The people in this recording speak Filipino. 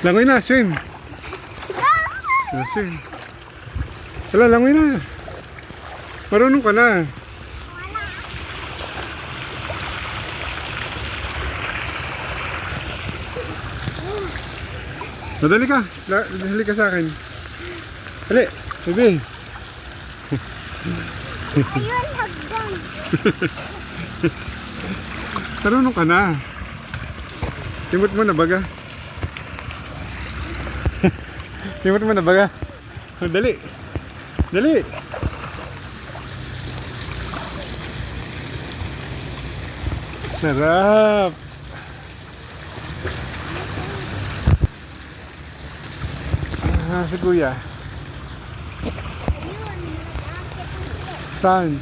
Langoy na, swim. Swim. Wala, langoy na. Marunong ka na. Madali ka. Dali ka sa akin. Dali, baby. Ayun, hagdan. Marunong ka na. Timot mo na baga. Timot mo na baga. Dali. Dali. Sarap. Ah, si Kuya. Ayun, nag-aakit. Saan?